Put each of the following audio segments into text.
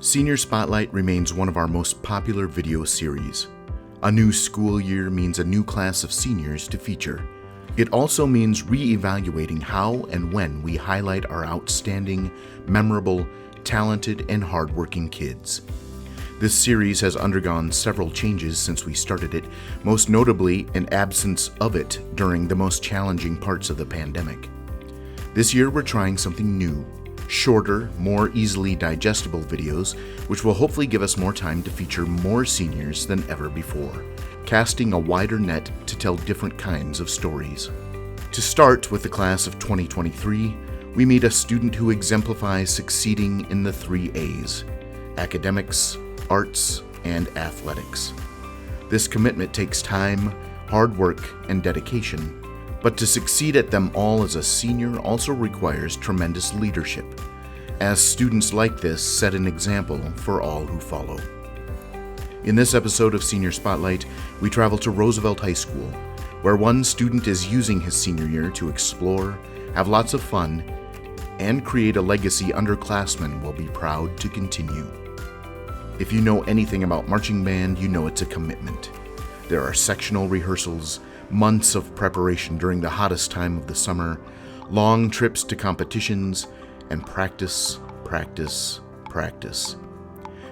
Senior Spotlight remains one of our most popular video series. A new school year means a new class of seniors to feature. It also means re-evaluating how and when we highlight our outstanding, memorable, talented, and hardworking kids. This series has undergone several changes since we started it, most notably an absence of it during the most challenging parts of the pandemic. This year we're trying something new. Shorter, more easily digestible videos, which will hopefully give us more time to feature more seniors than ever before, casting a wider net to tell different kinds of stories. To start with the class of 2023, we meet a student who exemplifies succeeding in the 3 A's: academics, arts, and athletics. This commitment takes time, hard work, and dedication. But to succeed at them all as a senior also requires tremendous leadership, as students like this set an example for all who follow. In this episode of Senior Spotlight, we travel to Roosevelt High School, where one student is using his senior year to explore, have lots of fun, and create a legacy underclassmen will be proud to continue. If you know anything about marching band, you know it's a commitment. There are sectional rehearsals, months of preparation during the hottest time of the summer, long trips to competitions, and practice, practice, practice.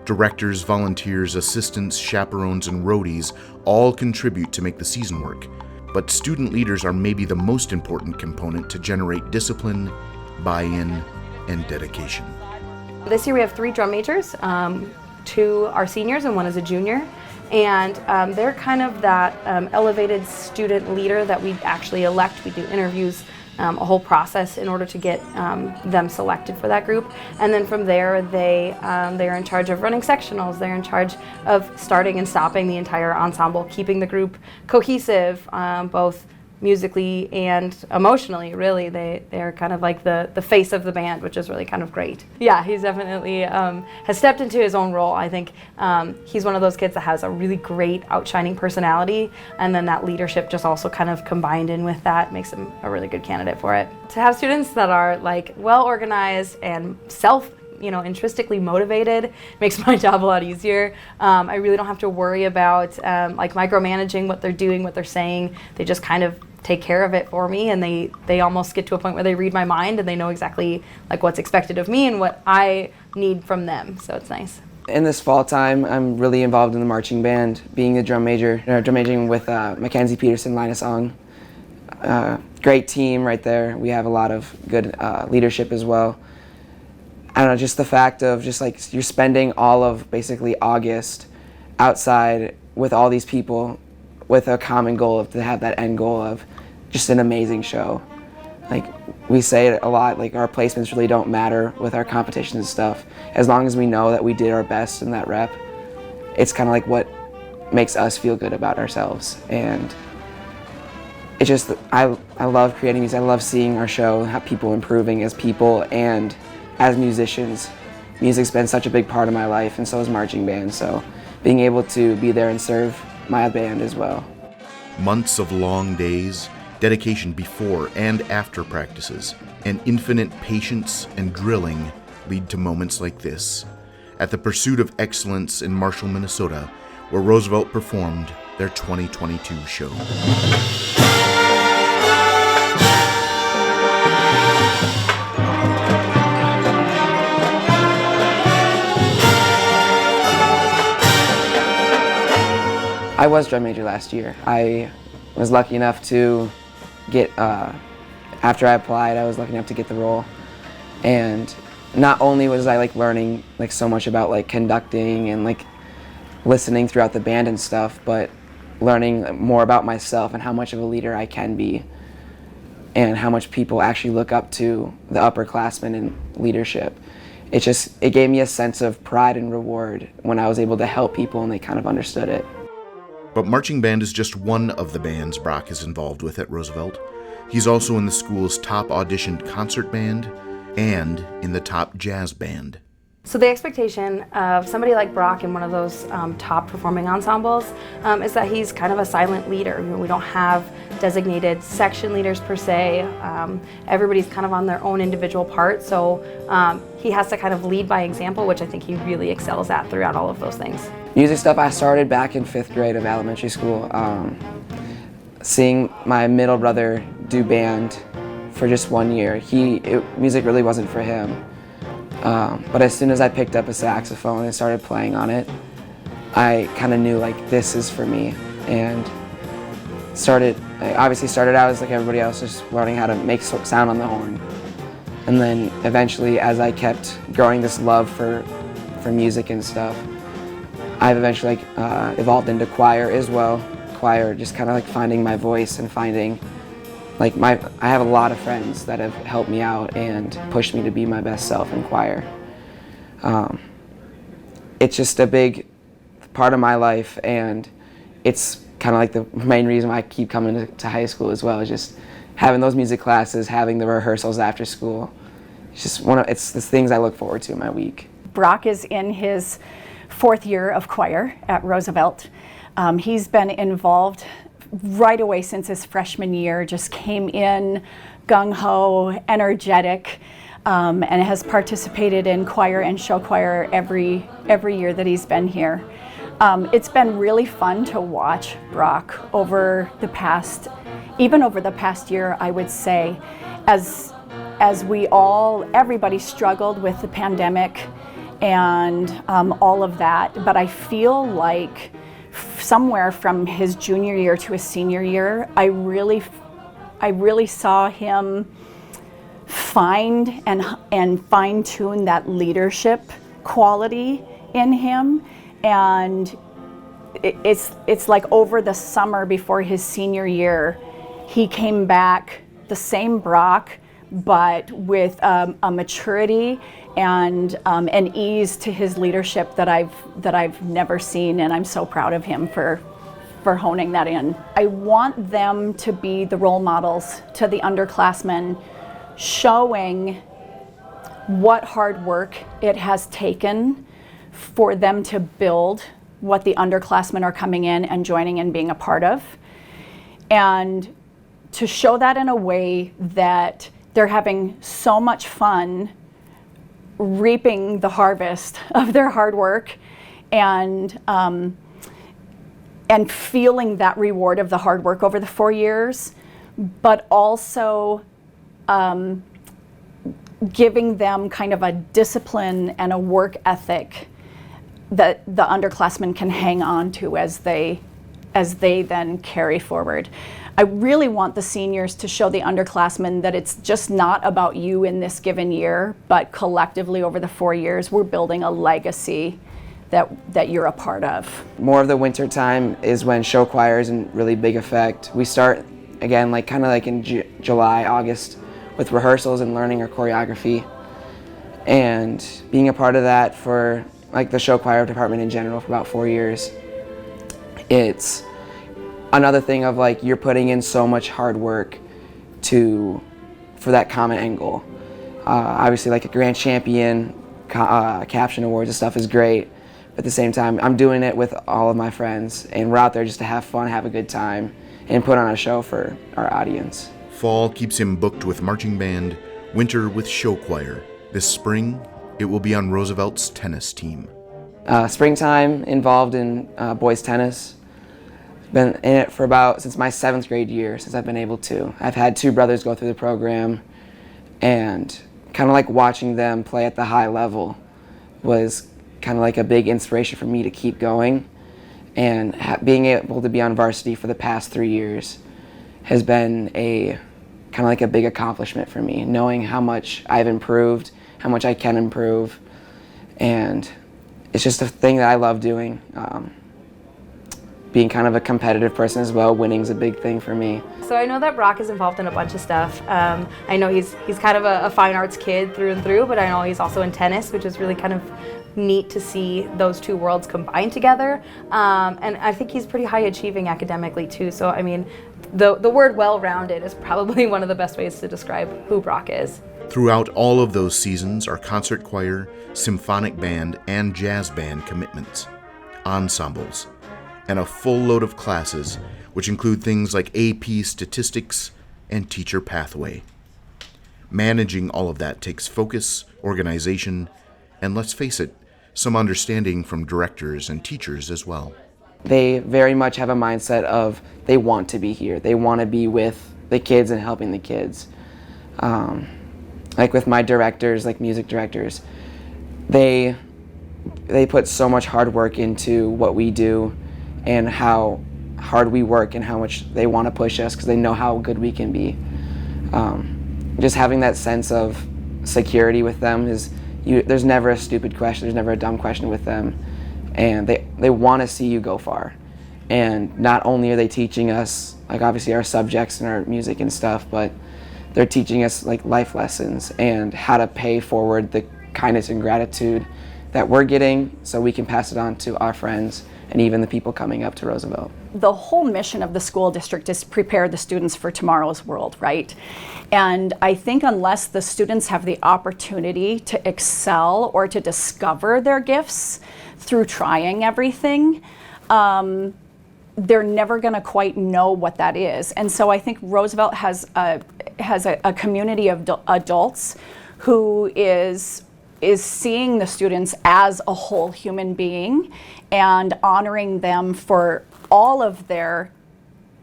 Directors, volunteers, assistants, chaperones, and roadies all contribute to make the season work, but student leaders are maybe the most important component to generate discipline, buy-in, and dedication. This year we have 3 drum majors. 2 are seniors and 1 is a junior. And they're kind of that elevated student leader that we actually elect. We do interviews, a whole process in order to get them selected for that group. And then from there, they're in charge of running sectionals. They're in charge of starting and stopping the entire ensemble, keeping the group cohesive, both musically and emotionally. Really, they're kind of like the face of the band, which is really kind of great. Yeah, he's definitely has stepped into his own role. I think he's one of those kids that has a really great outshining personality, and then that leadership just also kind of combined in with that makes him a really good candidate for it. To have students that are like well organized and intrinsically motivated makes my job a lot easier. I really don't have to worry about like micromanaging what they're doing, what they're saying. They just kind of take care of it for me, and they almost get to a point where they read my mind and they know exactly like what's expected of me and what I need from them. So it's nice. In this fall time, I'm really involved in the marching band, being a drum major, majoring with Mackenzie Peterson, Linus Ong. Great team right there. We have a lot of good leadership as well. I don't know, just the fact of just like you're spending all of basically August outside with all these people with a common goal of to have that end goal of just an amazing show. Like we say it a lot, like our placements really don't matter with our competitions and stuff. As long as we know that we did our best in that rep, it's kind of like what makes us feel good about ourselves. And it just, I love creating music. I love seeing our show, have people improving as people and as musicians. Music's been such a big part of my life, and so is marching band, so being able to be there and serve my band as well. Months of long days, dedication before and after practices, and infinite patience and drilling lead to moments like this, at the Pursuit of Excellence in Marshall, Minnesota, where Roosevelt performed their 2022 show. I was drum major last year. I was lucky enough to get, after I applied, I was lucky enough to get the role. And not only was I like learning like so much about like conducting and like listening throughout the band and stuff, but learning more about myself and how much of a leader I can be and how much people actually look up to the upperclassmen in leadership. It gave me a sense of pride and reward when I was able to help people and they kind of understood it. But marching band is just one of the bands Brock is involved with at Roosevelt. He's also in the school's top auditioned concert band and in the top jazz band. So the expectation of somebody like Brock in one of those top performing ensembles is that he's kind of a silent leader. You know, we don't have designated section leaders per se. Everybody's kind of on their own individual part, so he has to kind of lead by example, which I think he really excels at throughout all of those things. Music stuff I started back in 5th grade of elementary school. Seeing my middle brother do band for just 1 year, music really wasn't for him. But as soon as I picked up a saxophone and started playing on it, I kind of knew like this is for me, and I obviously started out as like everybody else, just learning how to make sound on the horn. And then eventually, as I kept growing this love for music and stuff, I've eventually evolved into choir as well. Choir, just kind of like finding my voice and finding I have a lot of friends that have helped me out and pushed me to be my best self in choir. It's just a big part of my life, and it's kind of like the main reason why I keep coming to high school as well, is just having those music classes, having the rehearsals after school. It's just it's the things I look forward to in my week. Brock is in his 4th year of choir at Roosevelt. He's been involved right away since his freshman year, just came in gung-ho, energetic, and has participated in choir and show choir every year that he's been here. It's been really fun to watch Brock over the past year, I would say, as everybody struggled with the pandemic and all of that, but I feel like somewhere from his junior year to his senior year, I really saw him find and fine-tune that leadership quality in him. And it's like over the summer before his senior year, he came back the same Brock, but with a maturity and an ease to his leadership that I've never seen, and I'm so proud of him for honing that in. I want them to be the role models to the underclassmen, showing what hard work it has taken for them to build what the underclassmen are coming in and joining and being a part of, and to show that in a way that they're having so much fun reaping the harvest of their hard work, and feeling that reward of the hard work over the 4 years, but also giving them kind of a discipline and a work ethic that the underclassmen can hang on to as they then carry forward. I really want the seniors to show the underclassmen that it's just not about you in this given year, but collectively over the 4 years, we're building a legacy that you're a part of. More of the winter time is when show choir is in really big effect. We start again kind of in July, August with rehearsals and learning our choreography, and being a part of that for the show choir department in general for about 4 years. It's another thing of you're putting in so much hard work for that common end goal. Obviously a grand champion, caption awards and stuff is great, but at the same time I'm doing it with all of my friends, and we're out there just to have fun, have a good time, and put on a show for our audience. Fall keeps him booked with marching band, winter with show choir. This spring, it will be on Roosevelt's tennis team. Springtime involved in boys tennis. Been in it for since my 7th grade year, since I've been able to. I've had 2 brothers go through the program, and kind of watching them play at the high level was kind of a big inspiration for me to keep going. And being able to be on varsity for the past 3 years has been a kind of a big accomplishment for me, knowing how much I've improved, how much I can improve, and it's just a thing that I love doing. Being kind of a competitive person as well, winning's a big thing for me. So I know that Brock is involved in a bunch of stuff. I know he's kind of a fine arts kid through and through, but I know he's also in tennis, which is really kind of neat to see those two worlds combined together. And I think he's pretty high achieving academically too. So I mean, the word well-rounded is probably one of the best ways to describe who Brock is. Throughout all of those seasons are concert choir, symphonic band, and jazz band commitments, ensembles, and a full load of classes, which include things like AP statistics and teacher pathway. Managing all of that takes focus, organization, and let's face it, some understanding from directors and teachers as well. They very much have a mindset of they want to be here. They want to be with the kids and helping the kids. Like with my directors, like music directors, they put so much hard work into what we do and how hard we work and how much they want to push us because they know how good we can be. Just having that sense of security with them is, there's never a stupid question, there's never a dumb question with them, and they want to see you go far. And not only are they teaching us, like obviously our subjects and our music and stuff, but they're teaching us like life lessons and how to pay forward the kindness and gratitude that we're getting so we can pass it on to our friends and even the people coming up to Roosevelt. The whole mission of the school district is to prepare the students for tomorrow's world, right? And I think unless the students have the opportunity to excel or to discover their gifts through trying everything, they're never going to quite know what that is. And so I think Roosevelt has a community of adults who is seeing the students as a whole human being and honoring them for all of their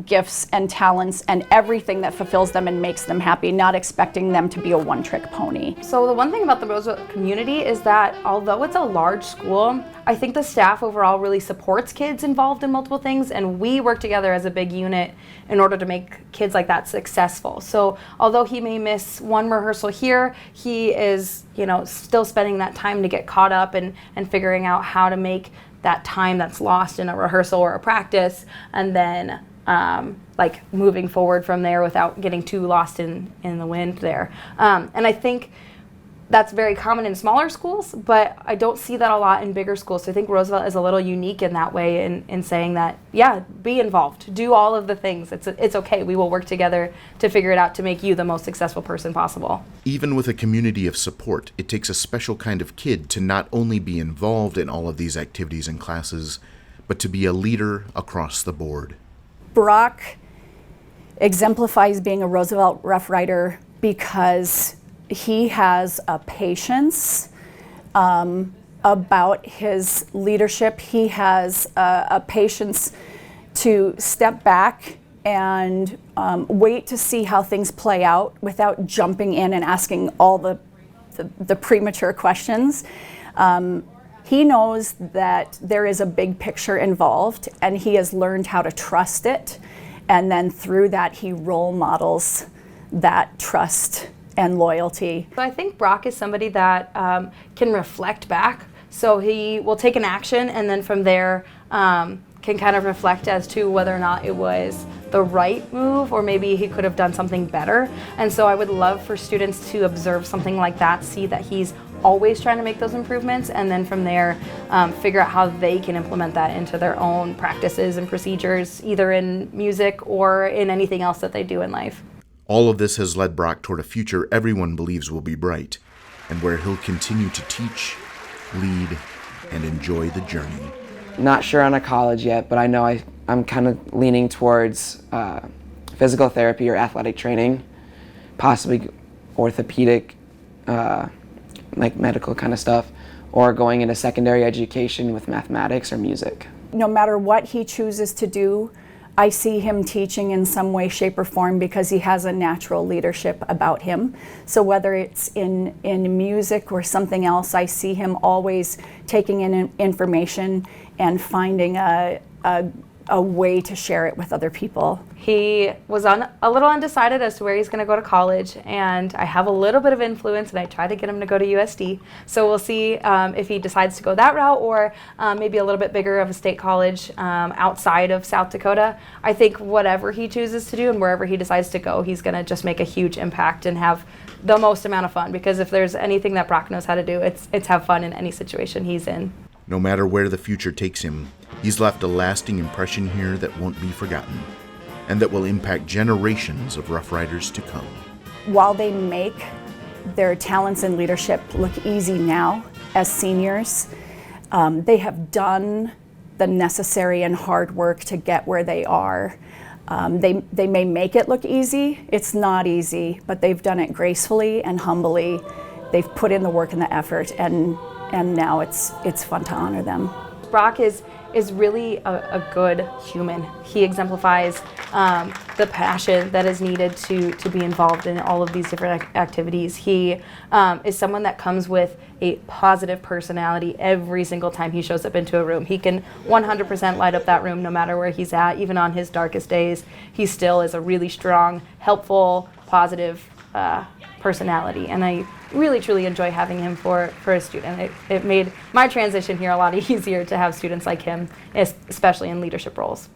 gifts and talents and everything that fulfills them and makes them happy, not expecting them to be a one-trick pony. So the one thing about the Roosevelt community is that although it's a large school, I think the staff overall really supports kids involved in multiple things, and we work together as a big unit in order to make kids like that successful. So although he may miss one rehearsal here, he is, still spending that time to get caught up and figuring out how to make that time that's lost in a rehearsal or a practice, and then moving forward from there without getting too lost in the wind there. And I think that's very common in smaller schools, but I don't see that a lot in bigger schools. So I think Roosevelt is a little unique in that way in saying that, yeah, be involved, do all of the things. It's okay, we will work together to figure it out to make you the most successful person possible. Even with a community of support, it takes a special kind of kid to not only be involved in all of these activities and classes, but to be a leader across the board. Brock exemplifies being a Roosevelt Rough Rider because he has a patience about his leadership. He has a patience to step back and wait to see how things play out without jumping in and asking all the premature questions. He knows that there is a big picture involved, and he has learned how to trust it, and then through that he role models that trust and loyalty. So I think Brock is somebody that can reflect back. So he will take an action and then from there can kind of reflect as to whether or not it was the right move or maybe he could have done something better. And so I would love for students to observe something like that, see that he's always trying to make those improvements, and then from there figure out how they can implement that into their own practices and procedures, either in music or in anything else that they do in life. All of this has led Brock toward a future everyone believes will be bright, and where he'll continue to teach, lead, and enjoy the journey. Not sure on a college yet, but I know I'm kind of leaning towards physical therapy or athletic training, possibly orthopedic, like medical kind of stuff, or going into secondary education with mathematics or music. No matter what he chooses to do, I see him teaching in some way, shape, or form because he has a natural leadership about him. So whether it's in music or something else, I see him always taking in information and finding a way to share it with other people. He was a little undecided as to where he's going to go to college, and I have a little bit of influence, and I tried to get him to go to USD. So we'll see if he decides to go that route or maybe a little bit bigger of a state college outside of South Dakota. I think whatever he chooses to do and wherever he decides to go, he's going to just make a huge impact and have the most amount of fun, because if there's anything that Brock knows how to do, it's have fun in any situation he's in. No matter where the future takes him, he's left a lasting impression here that won't be forgotten, and that will impact generations of Rough Riders to come. While they make their talents in leadership look easy now as seniors. They have done the necessary and hard work to get where they are. They may make it look easy. It's not easy, but they've done it gracefully and humbly. They've put in the work and the effort, and now it's fun to honor them. Brock is really a good human. He exemplifies the passion that is needed to be involved in all of these different activities. He is someone that comes with a positive personality every single time he shows up into a room. He can 100% light up that room no matter where he's at. Even on his darkest days, he still is a really strong, helpful, positive personality. And I really truly enjoy having him for a student. It made my transition here a lot easier to have students like him, especially in leadership roles.